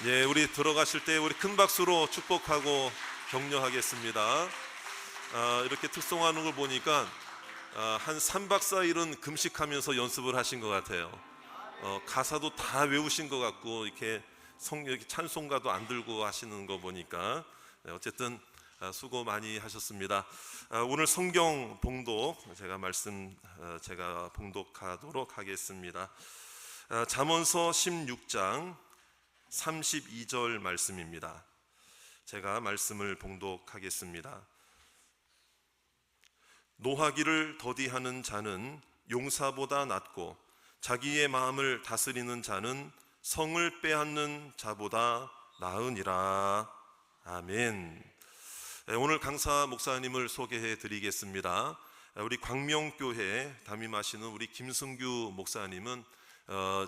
예, 우리 들어가실 때 우리 큰 박수로 축복하고 격려하겠습니다. 이렇게 특송하는 걸 보니까 한 3박 4일은 금식하면서 연습을 하신 것 같아요. 가사도 다 외우신 것 같고 이렇게 찬송가도 안 들고 하시는 거 보니까 어쨌든 수고 많이 하셨습니다. 오늘 성경 봉독 제가 봉독하도록 하겠습니다. 잠언서 16장 32절 말씀입니다. 제가 말씀을 봉독하겠습니다. 노하기를 더디하는 자는 용사보다 낫고 자기의 마음을 다스리는 자는 성을 빼앗는 자보다 나으니라. 아멘. 오늘 강사 목사님을 소개해 드리겠습니다. 우리 광명교회 담임하시는 우리 김승규 목사님은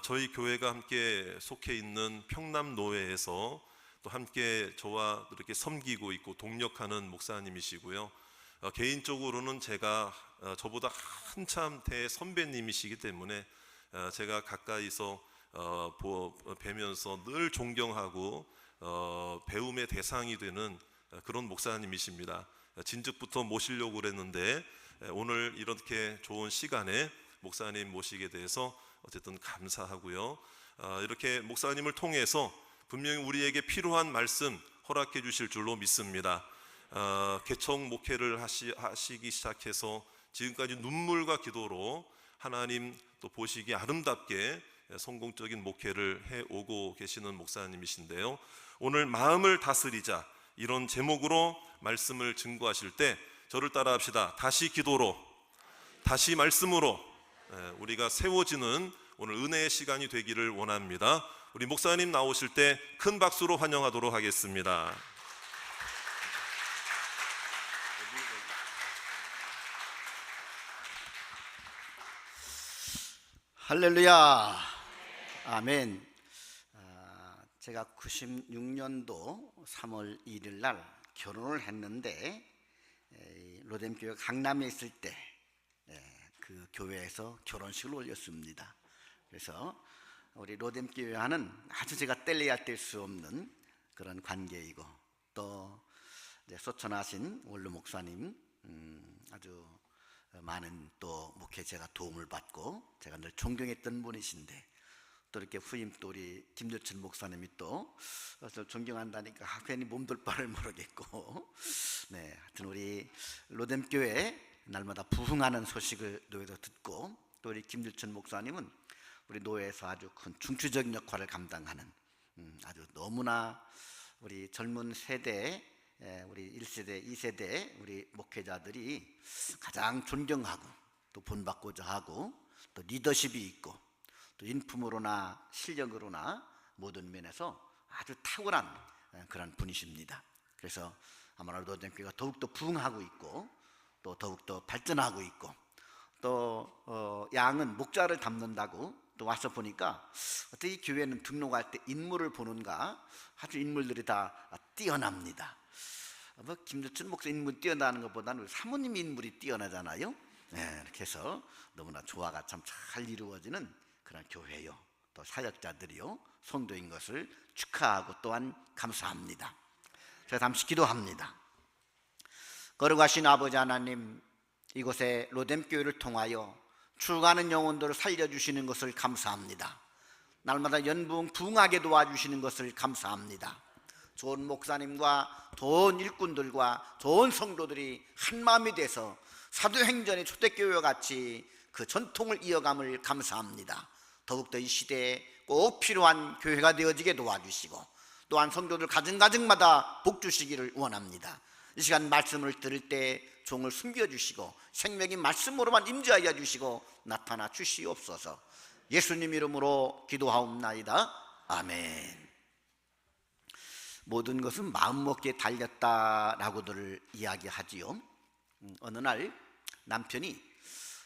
저희 교회가 함께 속해 있는 평남노회에서 또 함께 저와 이렇게 섬기고 있고 동력하는 목사님이시고요. 개인적으로는 저보다 한참 대선배님이시기 때문에 제가 가까이서 뵈면서 늘 존경하고 배움의 대상이 되는 그런 목사님이십니다. 진즉부터 모시려고 그랬는데 오늘 이렇게 좋은 시간에 목사님 모시게 돼서 어쨌든 감사하고요. 이렇게 목사님을 통해서 분명히 우리에게 필요한 말씀 허락해 주실 줄로 믿습니다. 개척 목회를 하시기 시작해서 지금까지 눈물과 기도로 하나님 또 보시기에 아름답게 성공적인 목회를 해오고 계시는 목사님이신데요. 오늘 마음을 다스리자 이런 제목으로 말씀을 증거하실 때 저를 따라 합시다. 다시 기도로, 다시 말씀으로 우리가 세워지는 오늘 은혜의 시간이 되기를 원합니다. 우리 목사님 나오실 때 큰 박수로 환영하도록 하겠습니다. 할렐루야. 아멘. 제가 96년도 3월 1일 날 결혼을 했는데 로뎀교회 강남에 있을 때 그 교회에서 결혼식을 올렸습니다. 그래서 우리 로뎀교회와는 아주 제가 뗄래야 뗄 수 없는 그런 관계이고 또 소천하신 원로 목사님 아주 많은 또 목회자가 도움을 받고 제가 늘 존경했던 분이신데 또 이렇게 후임 또 우리 김여춘 목사님이 또 존경한다니까 괜히 몸둘 바를 모르겠고 하여튼 우리 로뎀교회 날마다 부흥하는 소식을 노예에서 듣고 또 우리 김여춘 목사님은 우리 노예에서 아주 큰 중추적인 역할을 감당하는 아주 너무나 우리 젊은 세대 우리 1세대, 2세대 우리 목회자들이 가장 존경하고 또 본받고자 하고 또 리더십이 있고 또 인품으로나 실력으로나 모든 면에서 아주 탁월한 그런 분이십니다. 그래서 아마도 로뎀교회가 더욱더 부흥하고 있고 또 더욱더 발전하고 있고 또 양은 목자를 담는다고 또 와서 보니까 어떻게 이 교회는 등록할 때 인물을 보는가 아주 인물들이 다 뛰어납니다. 김여춘 목사 인물이 뛰어나는 것보다는 사모님 인물이 뛰어나잖아요. 이렇게 해서 너무나 조화가 참 잘 이루어지는 그런 교회요 또 사역자들이요 성도인 것을 축하하고 또한 감사합니다. 제가 잠시 기도합니다. 거룩하신 아버지 하나님, 이곳에 로뎀교회를 통하여 죽어가는 영혼들을 살려주시는 것을 감사합니다. 날마다 부흥하게 도와주시는 것을 감사합니다. 좋은 목사님과 좋은 일꾼들과 좋은 성도들이 한마음이 돼서 사도행전의 초대교회와 같이 그 전통을 이어감을 감사합니다. 더욱더 이 시대에 꼭 필요한 교회가 되어지게 도와주시고 또한 성도들 가정가정마다 복 주시기를 원합니다. 이 시간 말씀을 들을 때 종을 숨겨주시고 생명의 말씀으로만 임재하여 주시고 나타나 주시옵소서. 예수님 이름으로 기도하옵나이다. 아멘. 모든 것은 마음먹기에 달렸다라고들 이야기하지요. 어느 날 남편이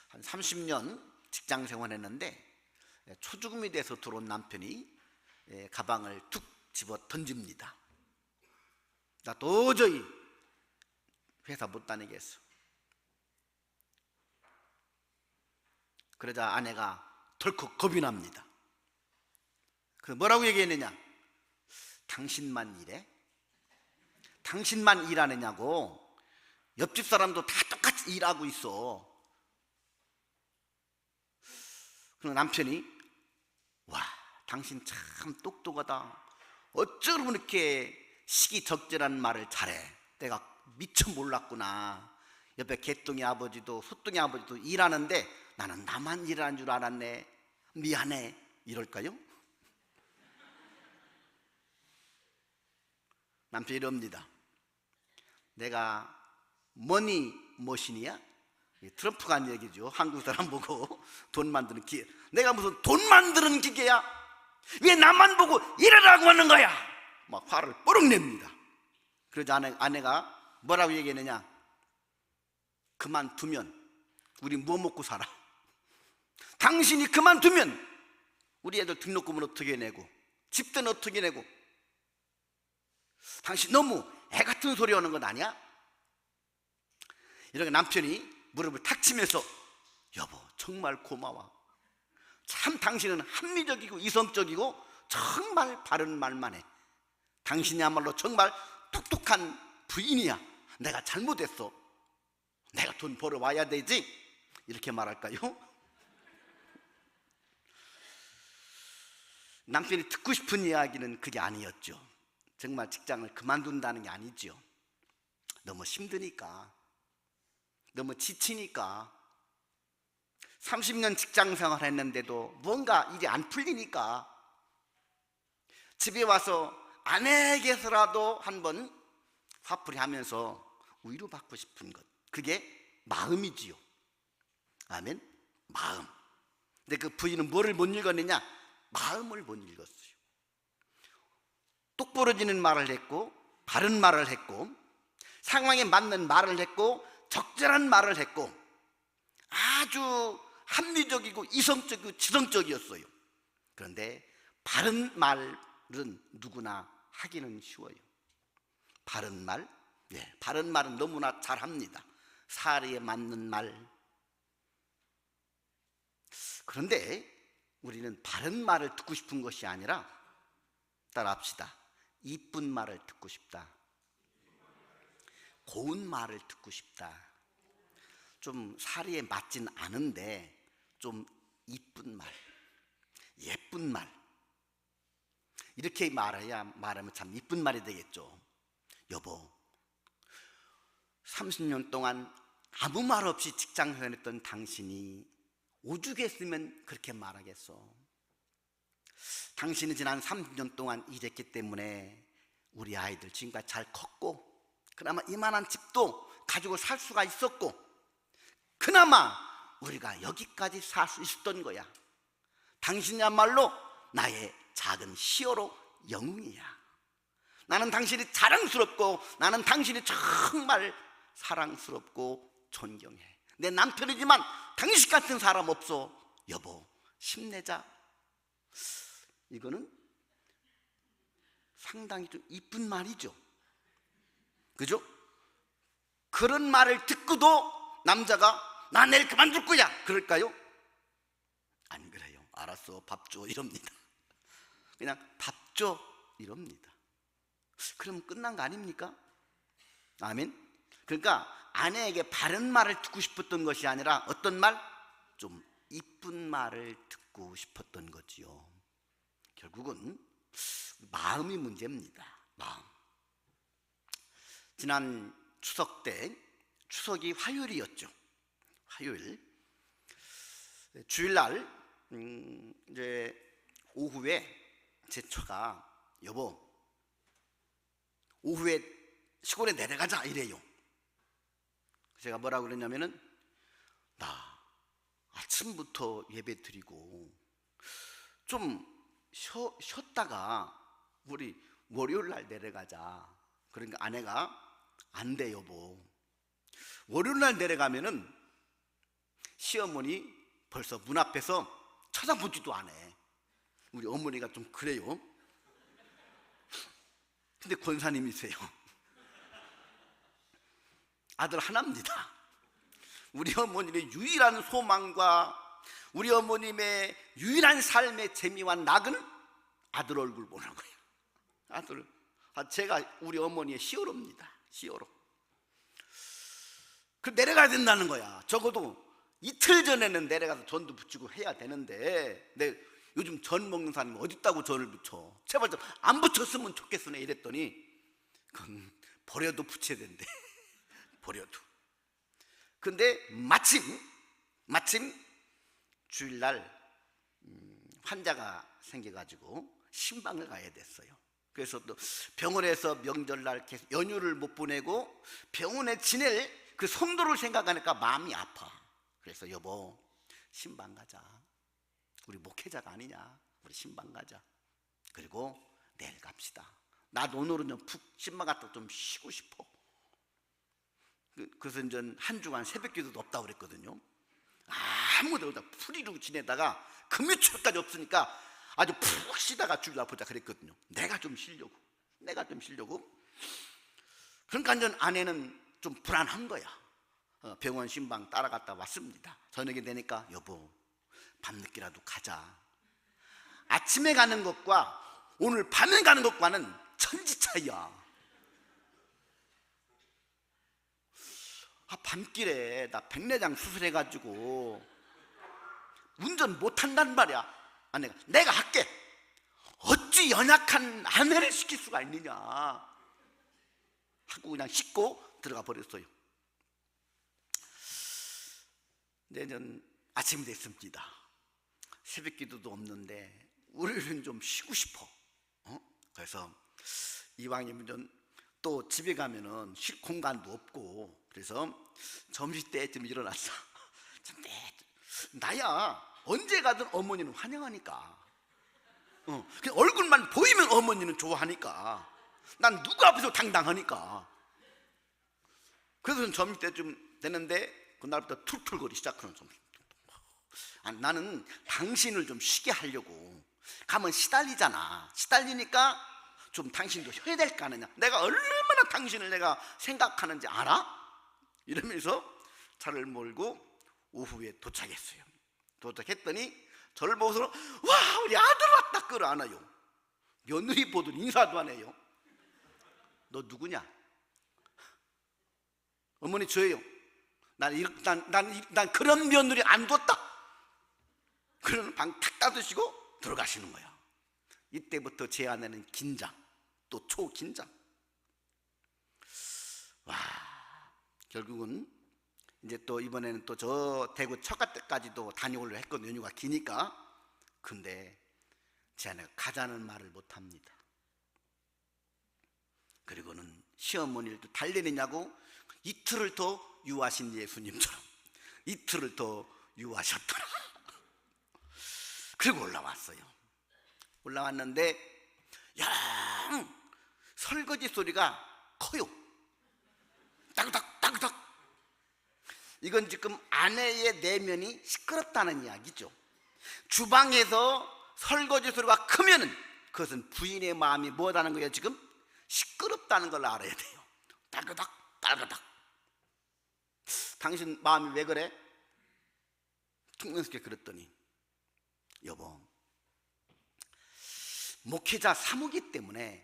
한 30년 직장 생활했는데 초죽음이 돼서 들어온 남편이 가방을 툭 집어 던집니다. 나 도저히 회사 못 다니겠어. 그러자 아내가 덜컥 겁이 납니다. 그 뭐라고 얘기했느냐? 당신만 일해? 당신만 일하느냐고. 옆집 사람도 다 똑같이 일하고 있어. 그럼 남편이 와, 당신 참 똑똑하다. 어쩌면 이렇게 시기적절한 말을 잘해. 내가 미처 몰랐구나. 옆에 개똥이 아버지도 소똥이 아버지도 일하는데 나는 나만 일하는 줄 알았네. 미안해. 이럴까요? 남편이 이럽니다. 내가 머니 머신이야? 트럼프가 한 얘기죠. 한국 사람 보고 돈 만드는 기계. 내가 무슨 돈 만드는 기계야? 왜 나만 보고 일하라고 하는 거야? 막 화를 뽀록 냅니다. 그러자 아내가 뭐라고 얘기했느냐? 그만두면 우리 뭐 먹고 살아? 당신이 그만두면 우리 애들 등록금은 어떻게 내고 집세는 어떻게 내고? 당신 너무 애 같은 소리 하는 것 아니야? 이렇게 남편이 무릎을 탁 치면서 여보 정말 고마워. 참 당신은 합리적이고 이성적이고 정말 바른 말만 해. 당신이야말로 정말 똑똑한 부인이야. 내가 잘못했어. 내가 돈 벌어와야 되지. 이렇게 말할까요? 남편이 듣고 싶은 이야기는 그게 아니었죠. 정말 직장을 그만둔다는 게 아니죠. 너무 힘드니까, 너무 지치니까, 30년 직장 생활 했는데도 뭔가 일이 안 풀리니까 집에 와서 아내에게서라도 한번 화풀이 하면서 위로받고 싶은 것, 그게 마음이지요. 아멘. 마음. 근데 그 부인은 뭐를 못 읽었느냐? 마음을 못 읽었어요. 똑부러지는 말을 했고 바른 말을 했고 상황에 맞는 말을 했고 적절한 말을 했고 아주 합리적이고 이성적이고 지성적이었어요. 그런데 바른 말은 누구나 하기는 쉬워요. 바른 말? 예, 바른 말은 너무나 잘합니다. 사리에 맞는 말. 그런데 우리는 바른 말을 듣고 싶은 것이 아니라 따라합시다. 이쁜 말을 듣고 싶다. 고운 말을 듣고 싶다. 좀 사리에 맞진 않은데 좀 이쁜 말, 예쁜 말. 이렇게 말하면 참 이쁜 말이 되겠죠. 여보, 30년 동안 아무 말 없이 직장 생활했던 당신이 오죽했으면 그렇게 말하겠어. 당신이 지난 30년 동안 일했기 때문에 우리 아이들 지금까지 잘 컸고 그나마 이만한 집도 가지고 살 수가 있었고 그나마 우리가 여기까지 살 수 있었던 거야. 당신이야말로 나의 작은 히어로 영웅이야. 나는 당신이 자랑스럽고 나는 당신이 정말 사랑스럽고 존경해. 내 남편이지만 당신 같은 사람 없어. 여보 힘내자. 이거는 상당히 좀 이쁜 말이죠. 그죠? 그런 말을 듣고도 남자가 나 내일 그만둘 거야 그럴까요? 안 그래요. 알았어 밥 줘 이럽니다. 그냥 밥 줘 이럽니다. 그럼 끝난 거 아닙니까? 아멘. 그러니까 아내에게 바른 말을 듣고 싶었던 것이 아니라 어떤 말? 좀 이쁜 말을 듣고 싶었던 거지요. 결국은 마음이 문제입니다. 마음. 지난 추석 때, 추석이 화요일이었죠. 화요일 주일날 이제 오후에 제 처가 여보 오후에 시골에 내려가자 이래요. 제가 뭐라고 그랬냐면은 나 아침부터 예배 드리고 좀 쉬었다가 우리 월요일날 내려가자. 그러니까 아내가 안 돼 여보. 월요일날 내려가면은 시어머니 벌써 문 앞에서 쳐다보지도 않아. 우리 어머니가 좀 그래요. 근데 권사님이세요. 아들 하나입니다. 우리 어머님의 유일한 소망과 우리 어머님의 유일한 삶의 재미와 낙은 아들 얼굴 보는 거예요. 아들, 제가 우리 어머니의 시어로입니다. 시어로. 그 내려가야 된다는 거야. 적어도 이틀 전에는 내려가서 전도 붙이고 해야 되는데, 내 요즘 전 먹는 사람이 어디 있다고 전을 붙여? 제발 좀 안 붙였으면 좋겠으네 이랬더니, 그건 버려도 붙여야 된대. 버려도. 근데 마침 주일날 환자가 생겨가지고 신방을 가야 됐어요. 그래서 또 병원에서 명절날 계속 연휴를 못 보내고 병원에 지낼 그 성도를 생각하니까 마음이 아파. 그래서 여보, 신방 가자. 우리 목회자가 아니냐. 우리 신방 가자. 그리고 내일 갑시다. 나도 오늘은 좀 푹 신방 갔다 좀 쉬고 싶어. 그래서 이제 한 주간 새벽 기도도 없다고 그랬거든요. 아무도 없다. 풀이로 지내다가 금요일까지 없으니까 아주 푹 쉬다가 주일날 보자 그랬거든요. 내가 좀 쉬려고. 그러니까 이제 아내는 좀 불안한 거야. 병원 신방 따라갔다 왔습니다. 저녁에 되니까 여보, 밤늦게라도 가자. 아침에 가는 것과 오늘 밤에 가는 것과는 천지 차이야. 밤길에 나 백내장 수술해가지고 운전 못한단 말이야. 아내가 내가 할게. 어찌 연약한 아내를 시킬 수가 있느냐 하고 그냥 씻고 들어가 버렸어요. 내년 아침이 됐습니다. 새벽 기도도 없는데 우리는 좀 쉬고 싶어. 그래서 이왕이면 좀 또 집에 가면은 쉴 공간도 없고, 그래서 점심때쯤 일어났어. 나야 언제 가든 어머니는 환영하니까, 그냥 얼굴만 보이면 어머니는 좋아하니까, 난 누구 앞에서 당당하니까. 그래서 점심때쯤 되는데 그날부터 툴툴거리기 시작하는. 나는 당신을 좀 쉬게 하려고. 가면 시달리잖아. 시달리니까 좀 당신도 쉬어야 될 거 아니냐. 내가 얼마나 당신을 내가 생각하는지 알아? 이러면서 차를 몰고 오후에 도착했어요. 도착했더니 저를 보고서 와, 우리 아들 왔다 끌어안아요. 며느리 보더니 인사도 안 해요. 너 누구냐? 어머니 저예요. 난 그런 며느리 안 뒀다. 그러는 방 탁 닫으시고 들어가시는 거야. 이때부터 제 아내는 긴장, 또 초긴장. 와, 결국은 이제 또 이번에는 또 저 대구 처갓댁까지도 다녀오려 했거든요. 연휴가 기니까. 근데 제 아내가 가자는 말을 못합니다. 그리고는 시어머니를 또 달래느냐고 이틀을 더 유하신 예수님처럼 이틀을 더 유하셨더라. 그리고 올라왔는데 영 설거지 소리가 커요. 따그닥 따그닥. 이건 지금 아내의 내면이 시끄럽다는 이야기죠. 주방에서 설거지 소리가 크면은 그것은 부인의 마음이 뭐라는 거예요? 지금 시끄럽다는 걸 알아야 돼요. 따그닥 따그닥. 당신 마음이 왜 그래? 퉁명스럽게 그랬더니 여보, 목회자 사모기 때문에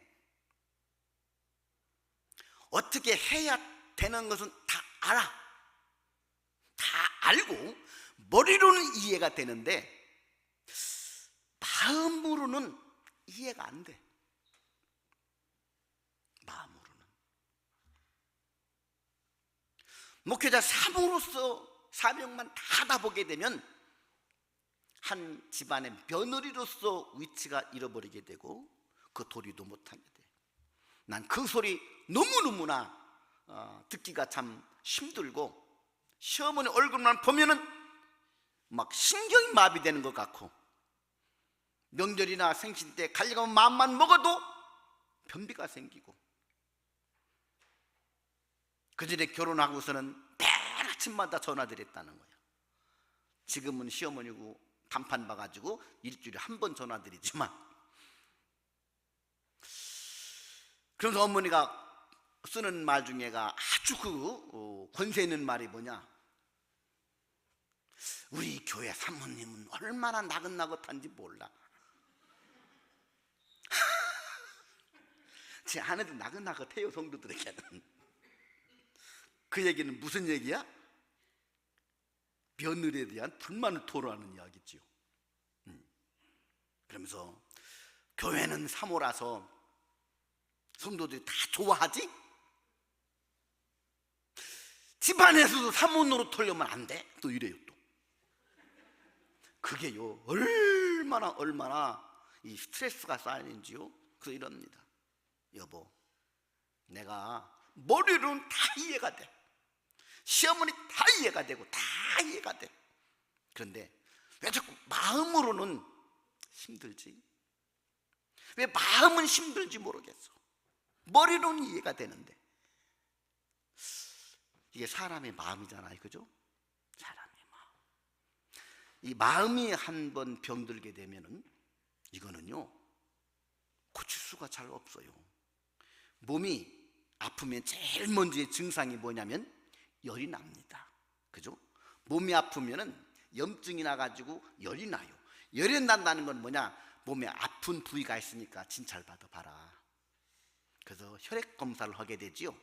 어떻게 해야 되는 것은 다 알아. 다 알고 머리로는 이해가 되는데 마음으로는 이해가 안 돼. 마음으로는. 목회자 사모로서 사명만 다 보게 되면 한 집안의 며느리로서 위치가 잃어버리게 되고 그 도리도 못하게 돼. 난 그 소리 너무너무나 듣기가 참 힘들고, 시어머니 얼굴만 보면은 막 신경이 마비되는 것 같고, 명절이나 생신 때 가려가면 마음만 먹어도 변비가 생기고. 그 전에 결혼하고서는 매일 아침마다 전화드렸다는 거야. 지금은 시어머니고 단판 봐가지고 일주일에 한 번 전화드리지만, 그래서 어머니가 쓰는 말 중에가 아주 권세 있는 말이 뭐냐, 우리 교회 사모님은 얼마나 나긋나긋한지 몰라. 제 아내도 나긋나긋해요, 성도들에게는. 그 얘기는 무슨 얘기야? 며느리에 대한 불만을 토로하는 이야기지요. 그러면서 교회는 사모라서 성도들이 다 좋아하지? 집안에서도 사모 노릇하려면 안 돼? 또 이래요. 또 그게요 얼마나 이 스트레스가 쌓이는지요. 그래서 이럽니다. 여보, 내가 머리로는 다 이해가 돼, 시어머니 다 이해가 되고 다 이해가 돼. 그런데 왜 자꾸 마음으로는 힘들지? 왜 마음은 힘들지 모르겠어. 머리로는 이해가 되는데. 이게 사람의 마음이잖아요, 그죠? 사람의 마음. 이 마음이 한번 병들게 되면은 이거는요 고칠 수가 잘 없어요. 몸이 아프면 제일 먼저 증상이 뭐냐면 열이 납니다, 그죠? 몸이 아프면은 염증이 나가지고 열이 나요. 열이 난다는 건 뭐냐? 몸에 아픈 부위가 있으니까 진찰 받아봐라. 그래서 혈액 검사를 하게 되지요.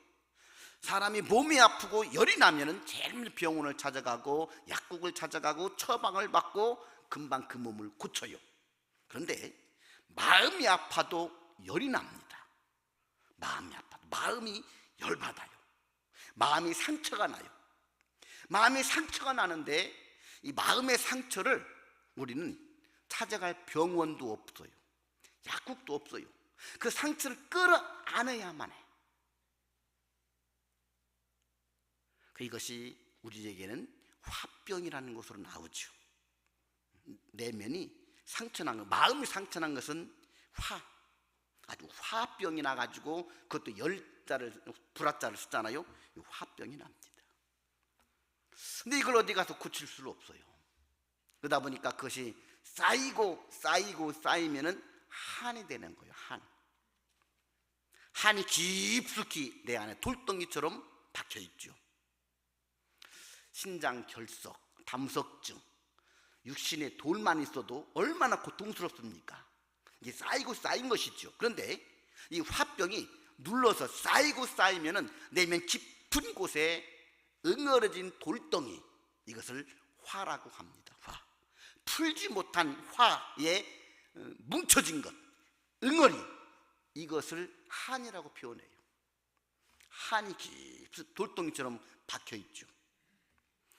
사람이 몸이 아프고 열이 나면은 제일 병원을 찾아가고 약국을 찾아가고 처방을 받고 금방 그 몸을 고쳐요. 그런데 마음이 아파도 열이 납니다. 마음이 아파도, 마음이 열받아요. 마음이 상처가 나요. 마음이 상처가 나는데 이 마음의 상처를 우리는 찾아갈 병원도 없어요, 약국도 없어요. 그 상처를 끌어안아야만 해. 이것이 우리에게는 화병이라는 것으로 나오죠. 내면이 상처난 것, 마음이 상처난 것은 아주 화병이 나가지고, 그것도 열자를 불화자를 쓰잖아요. 화병이 납니다. 근데 이걸 어디 가서 고칠 수는 없어요. 그러다 보니까 그것이 쌓이면은 한이 되는 거예요. 한이 깊숙이 내 안에 돌덩이처럼 박혀 있죠. 신장 결석, 담석증, 육신에 돌만 있어도 얼마나 고통스럽습니까? 이게 쌓인 것이죠. 그런데 이 화병이 눌러서 쌓이면은 내면 깊은 곳에 응어러진 돌덩이, 이것을 화라고 합니다. 화. 풀지 못한 화에 뭉쳐진 것, 응어리, 이것을 한이라고 표현해요. 한이 깊이 돌덩이처럼 박혀 있죠.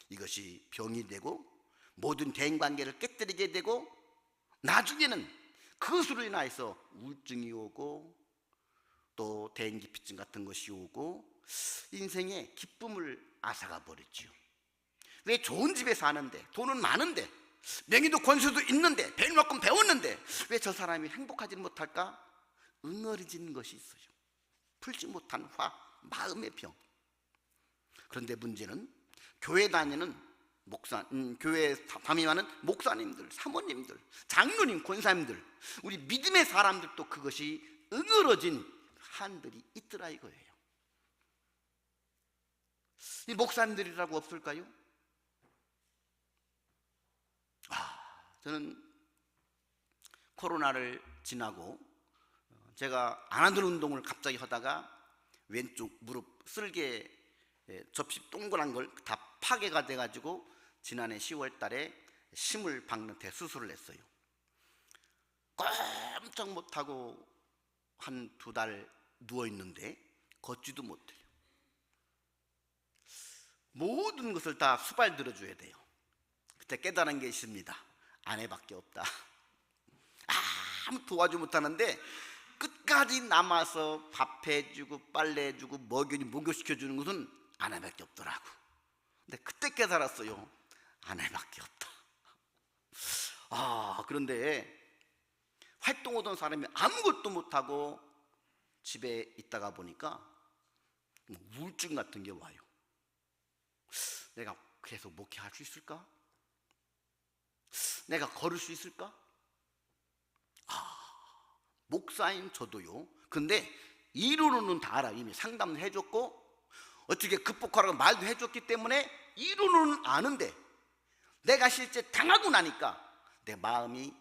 이것이 병이 되고 모든 대인관계를 깨뜨리게 되고, 나중에는 그것으로 인해서 우울증이 오고 또 대인기피증 같은 것이 오고 인생의 기쁨을 앗아가 버렸지요. 왜 좋은 집에 사는데, 돈은 많은데, 명예도 권수도 있는데, 배울 만큼 배웠는데 왜 저 사람이 행복하지 못할까? 응어리진 것이 있어요. 풀지 못한 마음의 병. 그런데 문제는 교회 다니는 교회에 담임하는 목사님들, 사모님들, 장로님, 권사님들, 우리 믿음의 사람들도 그것이 응어러진 한들이 있더라 이거예요. 이 목사님들이라고 없을까요? 저는 코로나를 지나고 제가 안 하던 운동을 갑자기 하다가 왼쪽 무릎 쓸개 접시 동그란 걸 다 파괴가 돼가지고 지난해 10월 달에 심을 박는 대수술을 했어요. 꼼짝 못하고 한 2달 누워있는데 걷지도 못해요. 모든 것을 다 수발 들어줘야 돼요. 그때 깨달은 게 있습니다. 아내밖에 없다. 아무 도와주지 못하는데 끝까지 남아서 밥 해주고 빨래 해주고 목욕시켜주는 것은 아내밖에 없더라고. 근데 그때 깨달았어요. 아내밖에 없다. 그런데 활동하던 사람이 아무것도 못하고 집에 있다가 보니까 우울증 같은 게 와요. 내가 계속 목회할 수 있을까? 내가 걸을 수 있을까? 목사인 저도요. 근데 이론은 다 알아. 이미 상담도 해줬고 어떻게 극복하라고 말도 해줬기 때문에 이론은 아는데 내가 실제 당하고 나니까 내 마음이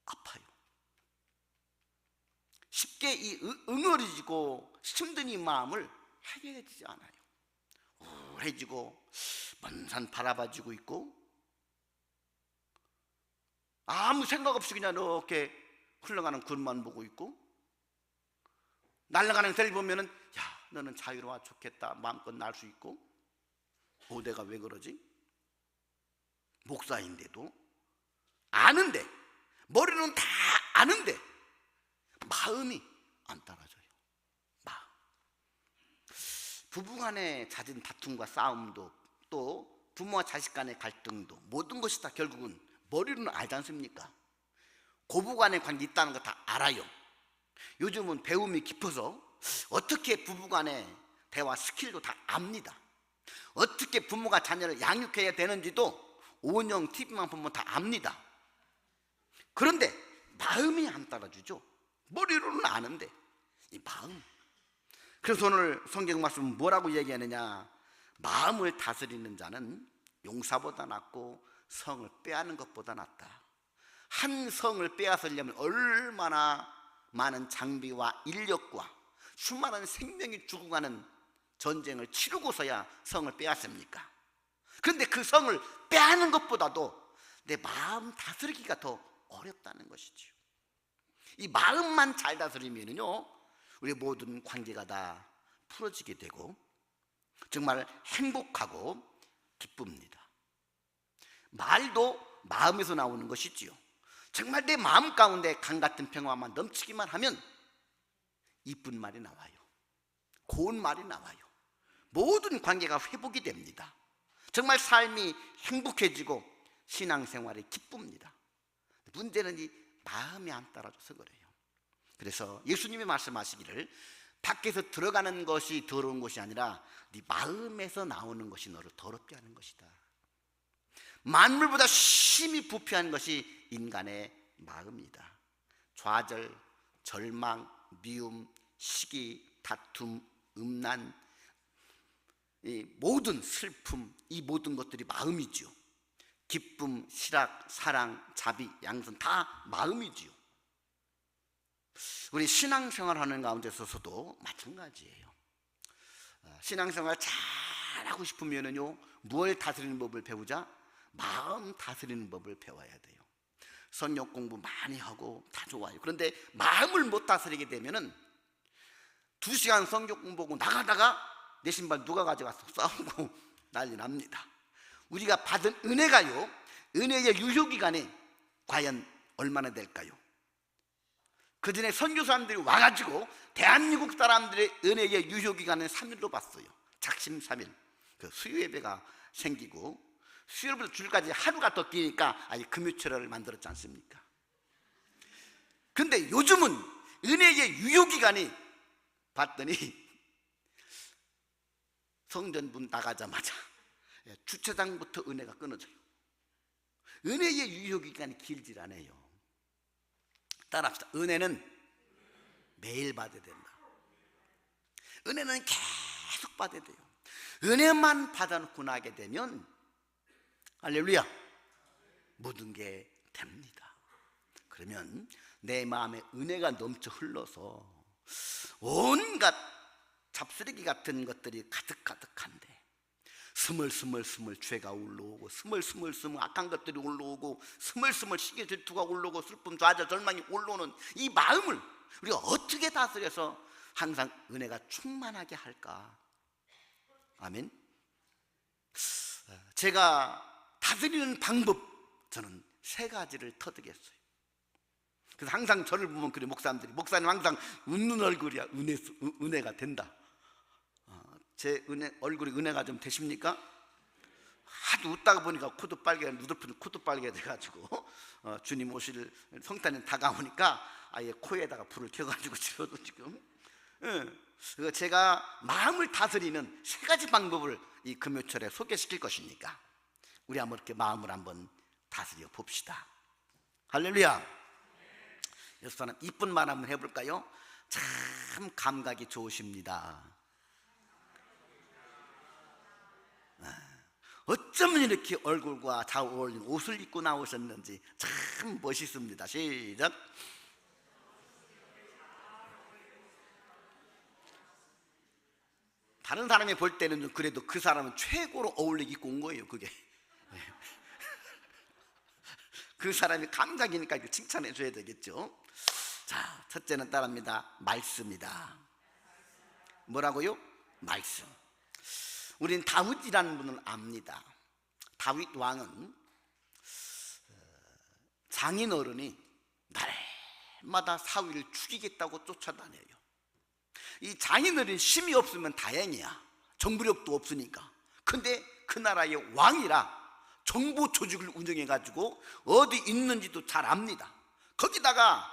아파요. 쉽게 이 응어리지고 힘든 이 마음을 해결해지지 않아요. 우울해지고 먼 산 바라봐지고 있고 아무 생각 없이 그냥 이렇게 흘러가는 구름만 보고 있고, 날아가는 새를 보면은 야, 너는 자유로워 좋겠다 마음껏 날 수 있고, 내가 왜 그러지? 목사인데도 아는데, 머리는 다 아는데 마음이 안 따라줘요. 마음. 부부간의 잦은 다툼과 싸움도, 또 부모와 자식 간의 갈등도, 모든 것이 다 결국은 머리로는 알지 않습니까? 고부간의 관계 있다는 거 다 알아요. 요즘은 배움이 깊어서 어떻게 부부간의 대화 스킬도 다 압니다. 어떻게 부모가 자녀를 양육해야 되는지도 온영 TV만 보면 다 압니다. 그런데 마음이 안 따라주죠. 머리로는 아는데 이 마음. 그래서 오늘 성경 말씀은 뭐라고 얘기하느냐? 마음을 다스리는 자는 용사보다 낫고 성을 빼앗는 것보다 낫다. 한 성을 빼앗으려면 얼마나 많은 장비와 인력과 수많은 생명이 죽어가는 전쟁을 치르고서야 성을 빼앗습니까? 그런데 그 성을 빼앗는 것보다도 내 마음 다스리기가 더 어렵다는 것이죠. 이 마음만 잘 다스리면요, 우리 모든 관계가 다 풀어지게 되고 정말 행복하고 기쁩니다. 말도 마음에서 나오는 것이지요. 정말 내 마음 가운데 강같은 평화만 넘치기만 하면 이쁜 말이 나와요. 고운 말이 나와요. 모든 관계가 회복이 됩니다. 정말 삶이 행복해지고 신앙생활이 기쁩니다. 문제는 이 마음이 안 따라줘서 그래요. 그래서 예수님이 말씀하시기를 밖에서 들어가는 것이 더러운 것이 아니라 네 마음에서 나오는 것이 너를 더럽게 하는 것이다. 만물보다 심히 부패한 것이 인간의 마음이다. 좌절, 절망, 미움, 시기, 다툼, 음란, 이 모든 슬픔, 이 모든 것들이 마음이지요. 기쁨, 실학, 사랑, 자비, 양선 다 마음이지요. 우리 신앙생활하는 가운데 있어서도 마찬가지예요. 신앙생활 잘하고 싶으면요, 무엇을 다스리는 법을 배우자? 마음 다스리는 법을 배워야 돼요. 성경 공부 많이 하고 다 좋아요. 그런데 마음을 못 다스리게 되면은 2시간 성경 공부하고 나가다가 내 신발 누가 가져가서 싸우고 난리 납니다. 우리가 받은 은혜가요, 은혜의 유효기간이 과연 얼마나 될까요? 그 전에 선교사람들이 와가지고 대한민국 사람들의 은혜의 유효기간은 3일로 봤어요. 작심 3일. 그 수요예배가 생기고 수요일부터 주일까지 하루가 더 기니까 아예 금요철을 만들었지 않습니까? 근데 요즘은 은혜의 유효기간이 봤더니 성전문 나가자마자 주차장부터 은혜가 끊어져요. 은혜의 유효기간이 길질 않아요. 따라합시다. 은혜는 매일 받아야 된다. 은혜는 계속 받아야 돼요. 은혜만 받아놓고 나게 되면 할렐루야, 모든 게 됩니다. 그러면 내 마음에 은혜가 넘쳐 흘러서 온갖 잡쓰레기 같은 것들이 가득가득한데 스물스물 죄가 올라오고 스물스물 악한 것들이 올라오고 스물스물 시기 질투가 올라오고 슬픔, 좌절, 절망이 올라오는 이 마음을 우리가 어떻게 다스려서 항상 은혜가 충만하게 할까? 아멘. 제가 다스리는 방법, 저는 3가지를 터득했어요. 그래서 항상 저를 보면 그래, 목사님들이, 목사님 항상 웃는 얼굴이야. 은혜가 된다. 제 얼굴이 은혜가 좀 되십니까? 하도 웃다가 보니까 코도 빨개, 누드푸는 코도 빨개 돼가지고 주님 오실 성탄이 다가오니까 아예 코에다가 불을 켜가지고 지어도 지금. 그래서 제가 마음을 다스리는 3가지 방법을 이 금요철에 소개시킬 것이니까 우리 한번 이렇게 마음을 한번 다스려 봅시다. 할렐루야. 여러분, 이쁜 말 한번 해볼까요? 참 감각이 좋으십니다. 어쩌면 이렇게 얼굴과 잘 어울리는 옷을 입고 나오셨는지 참 멋있습니다. 시작. 다른 사람이 볼 때는 좀 그래도 그 사람은 최고로 어울리게 입고 온 거예요. 그게 그 사람이 감각이니까 이거 칭찬해 줘야 되겠죠. 자, 첫째는 따라합니다. 말씀이다. 뭐라고요? 말씀. 우린 다윗이라는 분을 압니다. 다윗 왕은 장인어른이 날마다 사위를 죽이겠다고 쫓아다녀요. 이 장인어른 힘이 없으면 다행이야. 정부력도 없으니까. 근데 그 나라의 왕이라 정보 조직을 운영해가지고 어디 있는지도 잘 압니다. 거기다가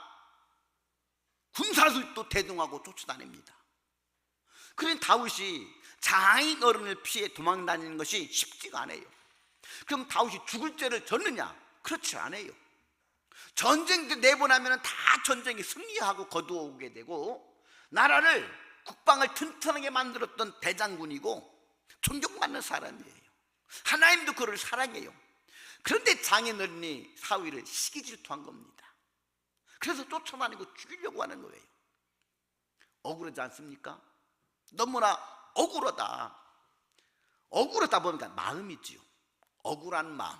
군사들도 대동하고 쫓아다닙니다. 그런 다윗이 장인어른을 피해 도망다니는 것이 쉽지가 않아요. 그럼 다윗이 죽을 죄를 졌느냐? 그렇지 않아요. 전쟁 때 내보내면 다 전쟁에 승리하고 거두어오게 되고 나라를 국방을 튼튼하게 만들었던 대장군이고 존경받는 사람이에요. 하나님도 그를 사랑해요. 그런데 장인어른이 사위를 시기 질투한 겁니다. 그래서 쫓아다니고 죽이려고 하는 거예요. 억울하지 않습니까? 너무나 억울하다. 억울하다 보니까 마음이지요. 억울한 마음,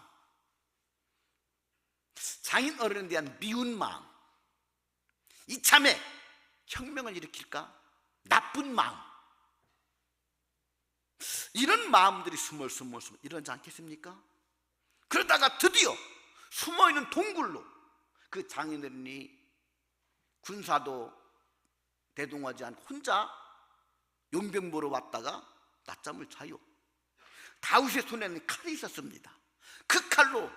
장인어른에 대한 미운 마음, 이참에 혁명을 일으킬까? 나쁜 마음, 이런 마음들이 스멀스멀 이러지 않겠습니까? 그러다가 드디어 숨어있는 동굴로 그 장인어른이 군사도 대동하지 않고 혼자 용병 보러 왔다가 낮잠을 자요. 다윗의 손에는 칼이 있었습니다. 그 칼로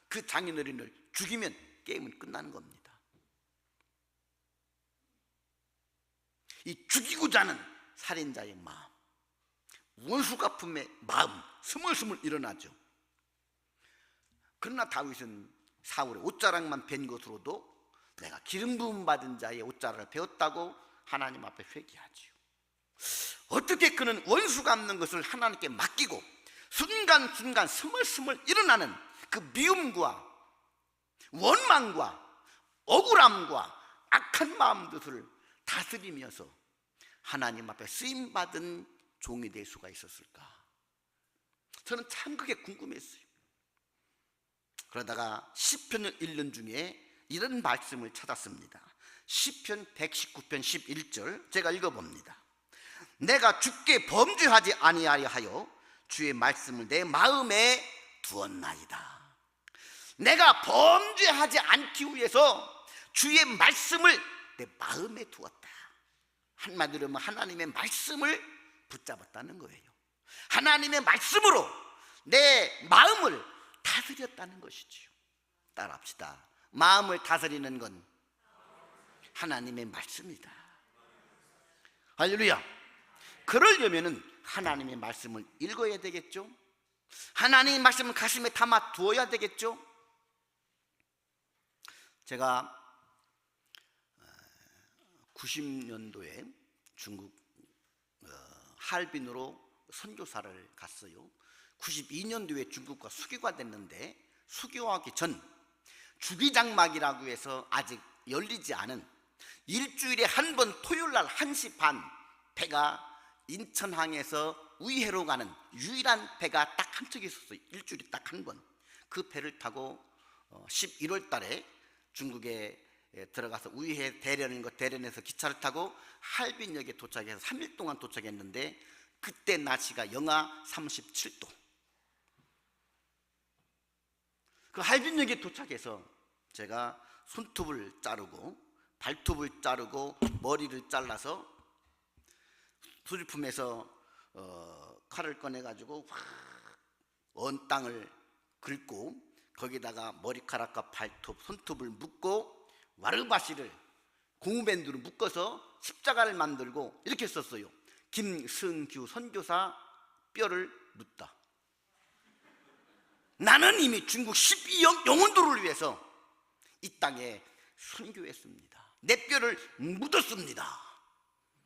그 장인어른을 죽이면 게임은 끝나는 겁니다. 이 죽이고자 하는 살인자의 마음, 원수갚음의 마음 스물스물 일어나죠. 그러나 다윗은 사울의 옷자락만 벤 것으로도 내가 기름 부음 받은 자의 옷자락을 베었다고 하나님 앞에 회개하지요. 어떻게 그는 원수 갚는 것을 하나님께 맡기고 순간순간 스멀스멀 일어나는 그 미움과 원망과 억울함과 악한 마음들을 다스리면서 하나님 앞에 쓰임받은 종이 될 수가 있었을까? 저는 참 그게 궁금했어요. 그러다가 시편을 읽는 중에 이런 말씀을 찾았습니다. 시편 119편 11절 제가 읽어봅니다. 내가 주께 범죄하지 아니하려 하여 주의 말씀을 내 마음에 두었나이다. 내가 범죄하지 않기 위해서 주의 말씀을 내 마음에 두었다. 한마디로 하면 하나님의 말씀을 붙잡았다는 거예요. 하나님의 말씀으로 내 마음을 다스렸다는 것이지요. 따라합시다. 마음을 다스리는 건 하나님의 말씀이다. 할렐루야. 그러려면은 하나님의 말씀을 읽어야 되겠죠. 하나님의 말씀을 가슴에 담아 두어야 되겠죠. 제가 90년도에 중국 할빈으로 선교사를 갔어요. 92년도에 중국과 수교가 됐는데 수교하기 전 주기장막이라고 해서 아직 열리지 않은 일주일에 한 번 토요일날 1시 반 배가 인천항에서 위해로 가는 유일한 배가 딱 한 척 있었어요. 일주일에 딱 한 번. 그 배를 타고 11월 달에 중국에 들어가서 위해 대련에서 기차를 타고 할빈역에 도착해서 3일 동안 도착했는데 그때 날씨가 영하 37도. 그 할빈역에 도착해서 제가 손톱을 자르고 발톱을 자르고 머리를 잘라서 수리품에서 칼을 꺼내가지고 언 땅을 긁고 거기다가 머리카락과 발톱, 손톱을 묶고 와르바시를 고무밴드로 묶어서 십자가를 만들고 이렇게 썼어요. 김승규 선교사 뼈를 묻다. 나는 이미 중국 12억 영혼들을 위해서 이 땅에 선교했습니다. 내 뼈를 묻었습니다.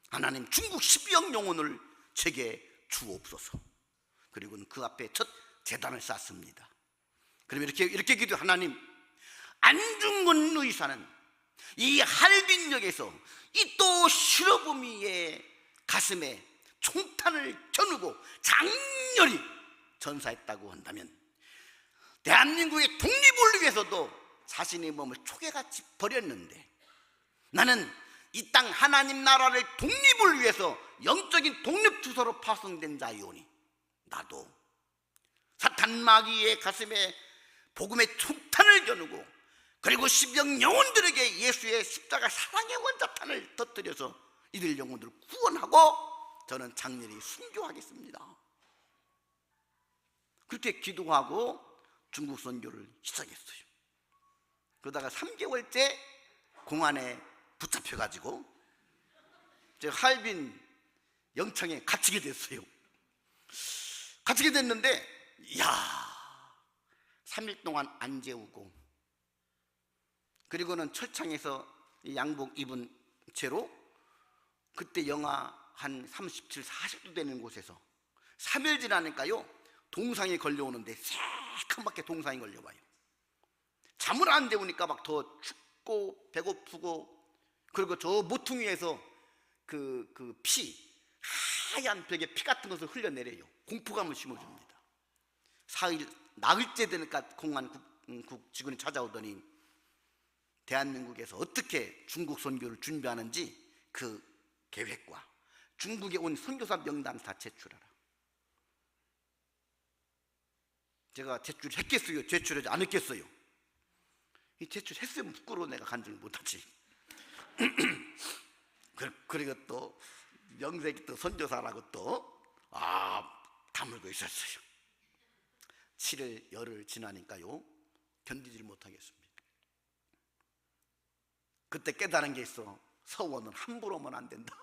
하나님 중국 12억 영혼을 제게 주옵소서. 그리고는 그 앞에 첫 제단을 쌓습니다. 그러면 이렇게 기도, 하나님 안중근 의사는 이 할빈역에서 이 또 실어보미의 가슴에 총탄을 겨누고 장렬히 전사했다고 한다면, 대한민국의 독립을 위해서도 자신의 몸을 초계같이 버렸는데, 나는 이 땅 하나님 나라를 독립을 위해서 영적인 독립투사로 파송된 자이오니, 나도 사탄 마귀의 가슴에 복음의 총탄을 겨누고, 그리고 십영 영혼들에게 예수의 십자가 사랑의 원자탄을 터뜨려서 이들 영혼들을 구원하고 저는 장렬히 순교하겠습니다. 그렇게 기도하고 중국 선교를 시작했어요. 그러다가 3개월째 공안에 붙잡혀가지고 저 할빈 영창에 갇히게 됐어요. 갇히게 됐는데, 이야, 3일 동안 안 재우고, 그리고는 철창에서 양복 입은 채로, 그때 영하 한 37, 40도 되는 곳에서 3일 지나니까요 동상이 걸려오는데, 새카맣게 동상이 걸려와요. 잠을 안 재우니까 막 더 춥고 배고프고, 그리고 저 모퉁이에서 그 하얀 벽에 피 같은 것을 흘려내려요. 공포감을 심어줍니다. 4일 나흘째 되니까 공안국 직원이 찾아오더니 대한민국에서 어떻게 중국 선교를 준비하는지 그 계획과 중국에 온 선교사 명단을 다 제출하라. 제가 제출했겠어요? 제출하지 않았겠어요? 이 제출했으면 부끄러워 내가 간증을 못하지. 그리고 또 명색이 또 선교사라고 또 다물고 있었어요. 7일 열흘 지나니까요 견디질 못하겠습니다. 그때 깨달은 게 있어. 서원은 함부로 오면 안 된다.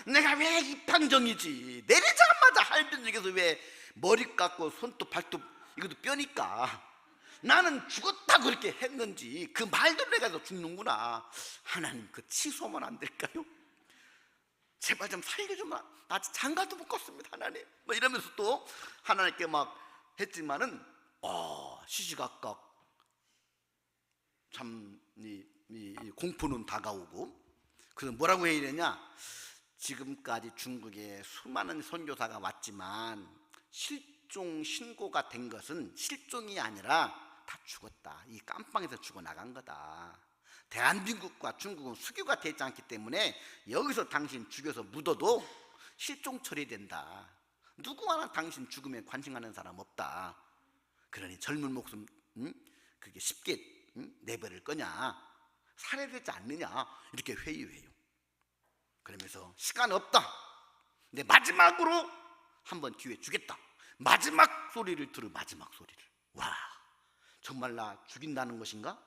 내가 왜 입항정이지, 내리자마자 할빈역에서 왜 머리 깎고 손톱 발톱 이것도 뼈니까 나는 죽었다 그렇게 했는지 그 말도 내가 죽는구나. 하나님 그 취소하면 안 될까요? 제발 좀 살려주마. 나 장가도 못 걷습니다 하나님. 뭐 이러면서 또 하나님께 막 했지만은 시시각각 참 이 공포는 다가오고. 그래서 뭐라고 해야 되냐, 지금까지 중국에 수많은 선교사가 왔지만 실종 신고가 된 것은 실종이 아니라 다 죽었다. 이 깜빵에서 죽어나간 거다. 대한민국과 중국은 수교가 되지 않기 때문에 여기서 당신 죽여서 묻어도 실종 처리된다. 누구 하나 당신 죽음에 관심하는 사람 없다. 그러니 젊은 목숨 그게 쉽게 내버릴 거냐, 살해되지 않느냐, 이렇게 회유해요. 그러면서 시간 없다, 내 마지막으로 한번 기회 주겠다. 마지막 소리를 들어. 마지막 소리를. 와, 정말 나 죽인다는 것인가?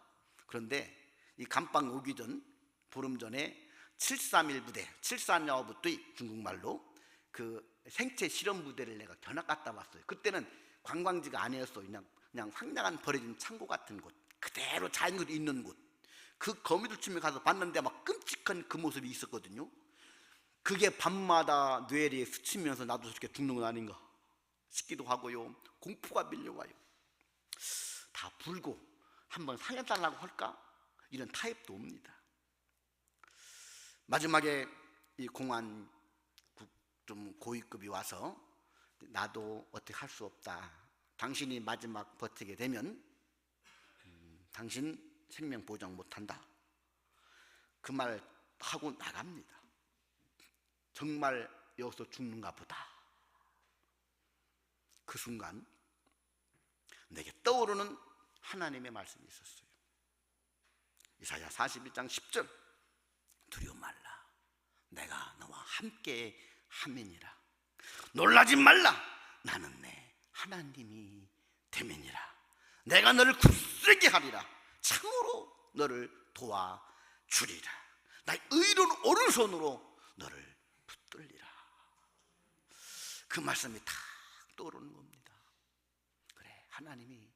그런데 이 감방 오기 전 보름 전에 731 부대, 734 부대 중국말로 그 생체 실험 부대를 내가 견학 갔다 왔어요. 그때는 관광지가 아니었어요. 그냥 황량한 버려진 창고 같은 곳, 그대로 자연들이 있는 곳. 그 거미줄쯤에 가서 봤는데 막 끔찍한 그 모습이 있었거든요. 그게 밤마다 뇌리에 스치면서 나도 저렇게 죽는 건 아닌가 싶기도 하고요. 공포가 밀려와요. 다 불고 한번 살려달라고 할까? 이런 타협도 옵니다. 마지막에 이 공안국 좀 고위급이 와서 나도 어떻게 할 수 없다. 당신이 마지막 버티게 되면 당신 생명 보장 못한다. 그 말 하고 나갑니다. 정말 여기서 죽는가 보다. 그 순간 내게 떠오르는 하나님의 말씀이 있었어요. 이사야 41장 10절, 두려워 말라, 내가 너와 함께 함이니라. 놀라지 말라, 나는 내 하나님이 됨이니라. 내가 너를 굳세게 하리라. 참으로 너를 도와주리라. 나의 의로운 오른손으로 너를 붙들리라. 그 말씀이 탁 떠오르는 겁니다. 그래, 하나님이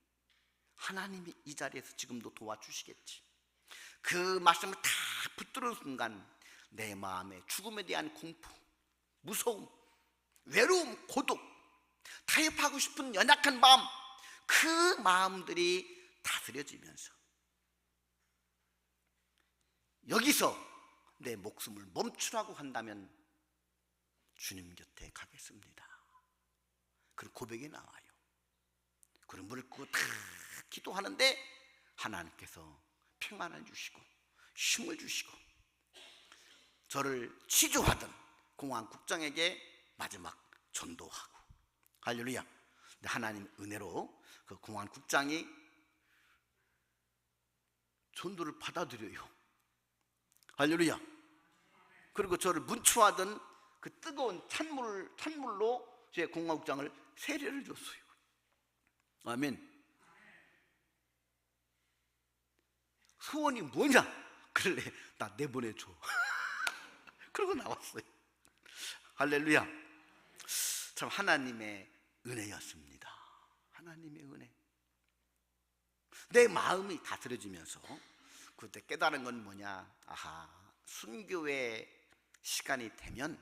이 자리에서 지금도 도와주시겠지. 그 말씀을 다 붙들은 순간 내 마음에 죽음에 대한 공포, 무서움, 외로움, 고독, 타협하고 싶은 연약한 마음, 그 마음들이 다스려지면서 여기서 내 목숨을 멈추라고 한다면 주님 곁에 가겠습니다. 그런 고백이 나와요. 그런 무릎 꿇고 다 기도하는데 하나님께서 평안을 주시고 힘을 주시고 저를 취조하던 공안 국장에게 마지막 전도하고, 할렐루야. 하나님 은혜로 그 공안 국장이 전도를 받아들여요. 할렐루야. 그리고 저를 문초하던 그 뜨거운 찬물로 제 공안 국장을 세례를 줬어요. 아멘. 소원이 뭐냐? 그래, 나 내보내줘. 그러고 나왔어요. 할렐루야. 참 하나님의 은혜였습니다. 하나님의 은혜. 내 마음이 다스려지면서 그때 깨달은 건 뭐냐? 아하, 순교의 시간이 되면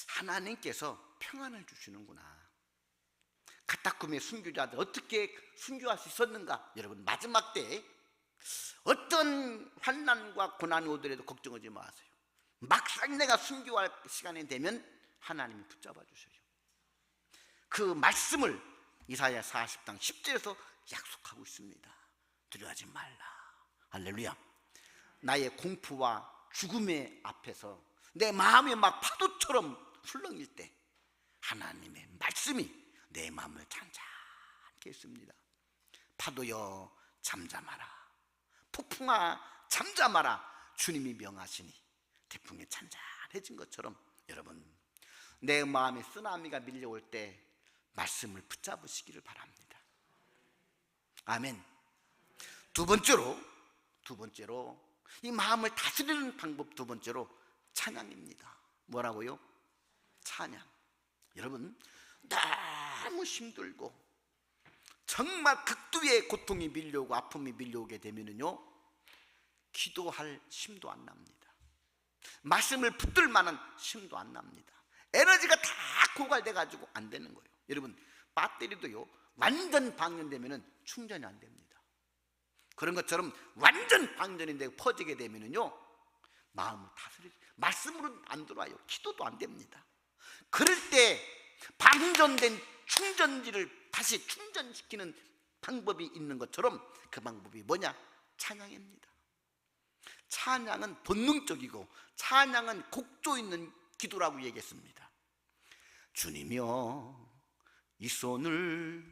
하나님께서 평안을 주시는구나. 카타콤의 순교자들 어떻게 순교할 수 있었는가? 여러분, 마지막 때에 어떤 환난과 고난이 오더라도 걱정하지 마세요. 막상 내가 순교할 시간이 되면 하나님이 붙잡아 주셔요. 그 말씀을 이사야 40장 10절에서 약속하고 있습니다. 두려워하지 말라. 할렐루야. 나의 공포와 죽음의 앞에서 내 마음이 막 파도처럼 흘렁일 때 하나님의 말씀이 내 마음을 잔잔케 했습니다. 파도여 잠잠하라. 폭풍아 잠잠하라. 주님이 명하시니 태풍이 잔잔해진 것처럼 여러분, 내 마음에 쓰나미가 밀려올 때 말씀을 붙잡으시기를 바랍니다. 아멘. 두 번째로 이 마음을 다스리는 방법, 두 번째로 찬양입니다. 뭐라고요? 찬양. 여러분, 너무 힘들고 정말 극도의 고통이 밀려오고 아픔이 밀려오게 되면은요, 기도할 힘도 안 납니다. 말씀을 붙들 만한 힘도 안 납니다. 에너지가 다 고갈돼 가지고 안 되는 거예요. 여러분, 배터리도요 완전 방전되면은 충전이 안 됩니다. 그런 것처럼 완전 방전이 되고 퍼지게 되면은요, 마음을 다스리지, 말씀으로는 안 들어와요. 기도도 안 됩니다. 그럴 때 방전된 충전지를 다시 충전시키는 방법이 있는 것처럼 그 방법이 뭐냐? 찬양입니다. 찬양은 본능적이고 찬양은 곡조 있는 기도라고 얘기했습니다. 주님이여, 이 손을